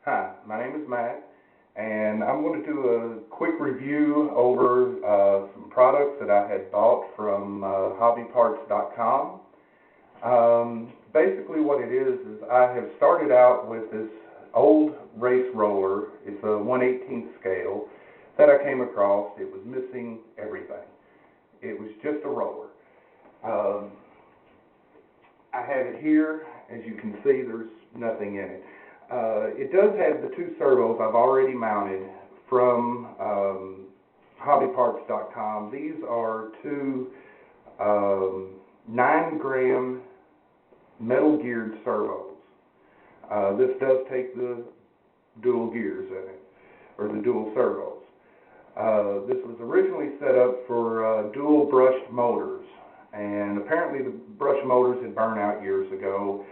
Hi, my name is Matt, and I'm going to do a quick review over some products that I had bought from HobbyPartz.com. Basically what it is I have started out with this old race roller. It's a 1/18 scale that I came across. It was missing everything. It was just a roller. I have it here. As you can see, there's nothing in it. It does have the two servos I've already mounted from HobbyPartz.com. These are two 9-gram metal geared servos. This does take the dual gears in it, or the dual servos. This was originally set up for dual brushed motors, and apparently the brush motors had burned out years ago.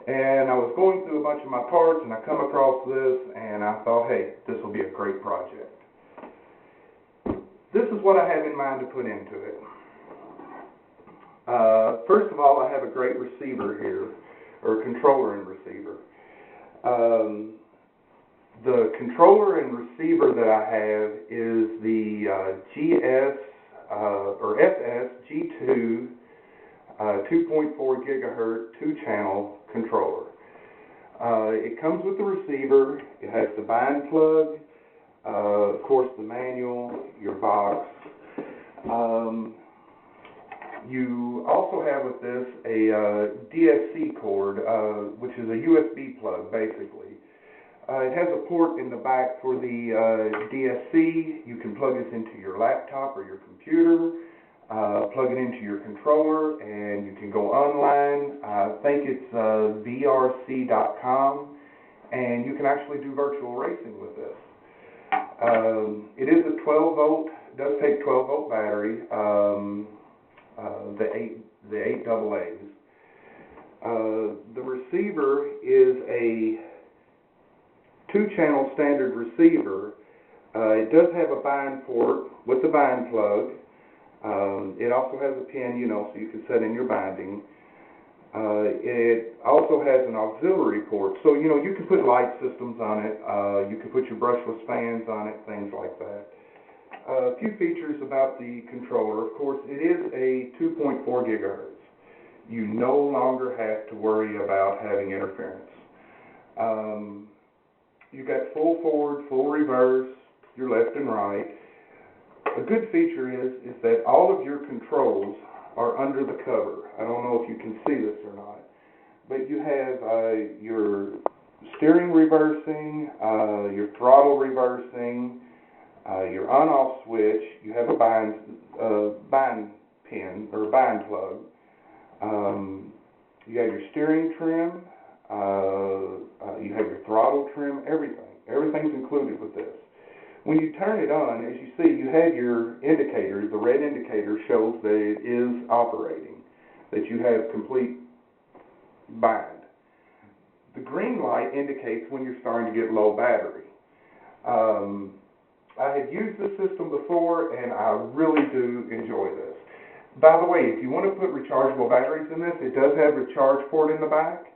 And I was going through a bunch of my parts, and I come across this, and I thought, hey, this will be a great project. This is what I have in mind to put into it. First of all, I have a great receiver here, or controller and receiver. The controller and receiver that I have is the SS G2 2.4 gigahertz 2-channel controller. It comes with the receiver. It has the bind plug, of course the manual, your box. You also have with this a DSC cord, which is a USB plug basically. It has a port in the back for the DSC. You can plug this into your laptop or your computer. Plug it into your controller, and you can go online. I think it's vrc.com, and you can actually do virtual racing with this. It is a 12-volt, does take 12-volt battery, the 8 AA's. The receiver is a 2-channel standard receiver. It does have a bind port with the bind plug. It also has a pin, so you can set in your binding. It also has an auxiliary port, so you can put light systems on it. You can put your brushless fans on it, things like that. A few features about the controller. Of course, it is a 2.4 gigahertz. You no longer have to worry about having interference. You've got full forward, full reverse, your left and right. A good feature is that all of your controls are under the cover. I don't know if you can see this or not, but you have your steering reversing, your throttle reversing, your on-off switch. You have a bind pin or bind plug. You have your steering trim. You have your throttle trim. Everything's included with this. When you turn it on, as you see, you have your indicator. The red indicator shows that it is operating, that you have complete bind. The green light indicates when you're starting to get low battery. I have used this system before, and I really do enjoy this. By the way, if you want to put rechargeable batteries in this, it does have a charge port in the back.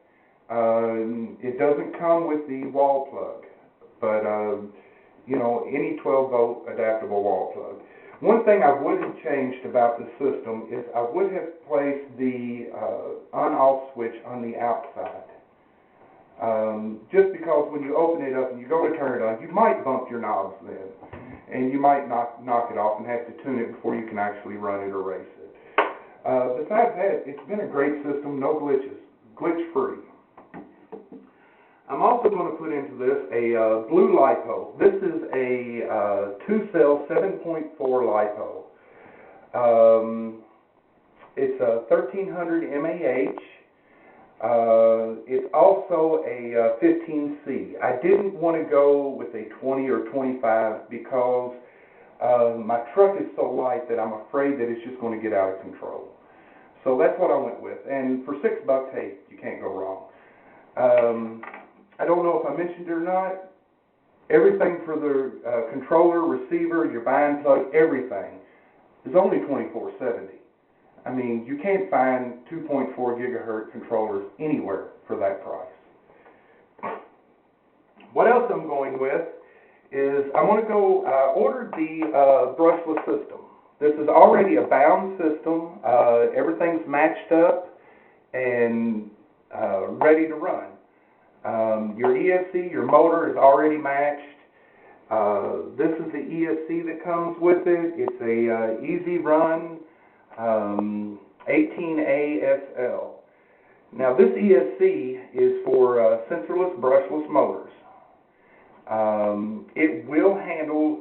It doesn't come with the wall plug, but any 12-volt adaptable wall plug. One thing I would have changed about the system is I would have placed the on-off switch on the outside. Just because when you open it up and you go to turn it on, you might bump your knobs then, and you might knock it off and have to tune it before you can actually run it or race it. Besides that, it's been a great system, no glitches, glitch-free. I'm also going to put into this a blue LiPo. This is a 2-cell 7.4 LiPo. It's a 1300 mAh. It's also a 15C. I didn't want to go with a 20 or 25 because my truck is so light that I'm afraid that it's just going to get out of control. So that's what I went with. And for $6, hey, you can't go wrong. I don't know if I mentioned it or not, everything for the controller, receiver, your bind plug, everything is only $24.70. I mean, you can't find 2.4 gigahertz controllers anywhere for that price. what else I'm going with is I'm going to go, order the brushless system. This is already a bound system. Everything's matched up and ready to run. Your ESC, your motor is already matched. This is the ESC that comes with it. It's a easy run 18ASL. Now this ESC is for sensorless brushless motors. It will handle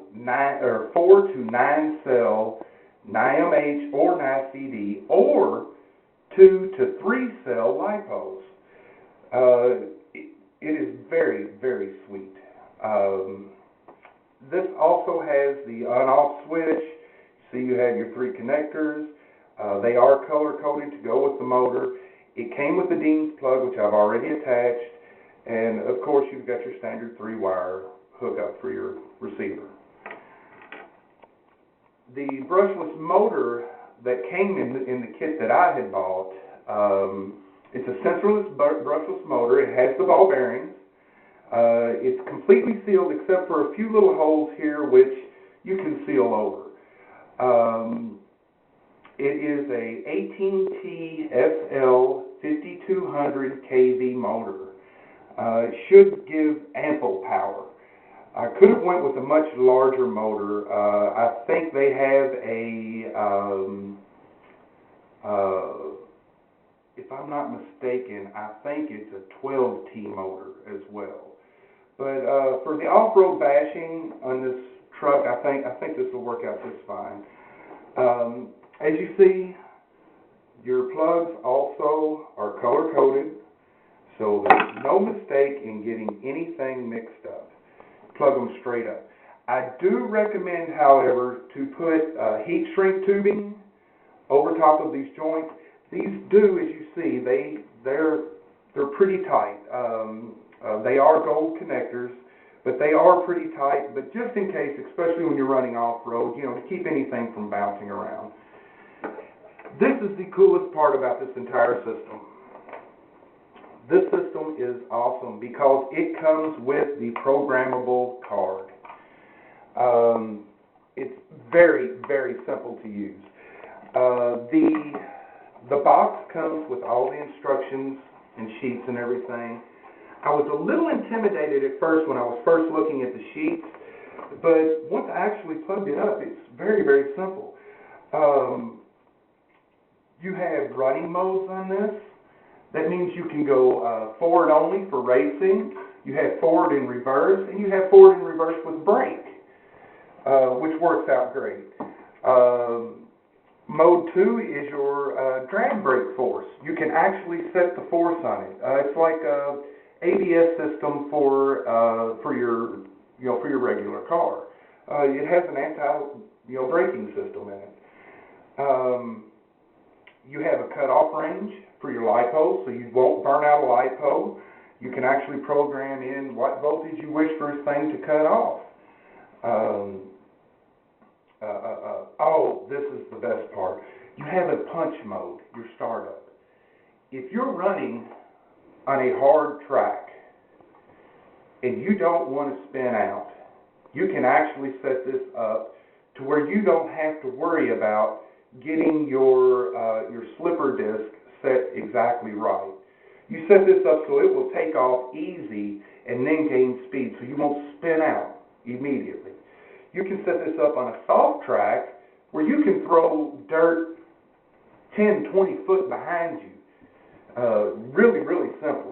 4 to 9 cell NiMH or NiCD or 2 to 3 cell lipos. It is very, very sweet. This also has the on-off switch. See, you have your 3 connectors. They are color-coded to go with the motor. It came with the Dean's plug, which I've already attached. And, of course, you've got your standard 3-wire hookup for your receiver. The brushless motor that came in the kit that I had bought, it's a sensorless brushless motor. It has the ball bearings. It's completely sealed except for a few little holes here which you can seal over. It is a 18T SL 5200 kV motor. It should give ample power. I could have went with a much larger motor. I think they have a, if I'm not mistaken, I think it's a 12T motor as well. But for the off-road bashing on this truck, I think this will work out just fine. As you see, your plugs also are color-coded, so there's no mistake in getting anything mixed up. Plug them straight up. I do recommend, however, to put heat shrink tubing over top of these joints. These do, as you see, they're pretty tight. They are gold connectors, but they are pretty tight. But just in case, especially when you're running off-road, you know, to keep anything from bouncing around. This is the coolest part about this entire system. This system is awesome because it comes with the programmable card. It's very, very simple to use. The box comes with all the instructions and sheets and everything. I was a little intimidated at first when I was first looking at the sheets, but once I actually plugged it up, it's very, very simple. You have running modes on this. That means you can go forward only for racing. You have forward and reverse, and you have forward and reverse with brake, which works out great. Mode 2 is your drag brake force. You can actually set the force on it. It's like a ABS system for your regular car. It has an anti-braking system in it. You have a cutoff range for your LiPo, so you won't burn out a LiPo. You can actually program in what voltage you wish for this thing to cut off. Oh, this is the best part. You have a punch mode, your startup. If you're running on a hard track and you don't want to spin out, you can actually set this up to where you don't have to worry about getting your slipper disc set exactly right. You set this up so it will take off easy and then gain speed, so you won't spin out immediately. You can set this up on a soft track where you can throw dirt 10, 20 foot behind you. Really, really simply.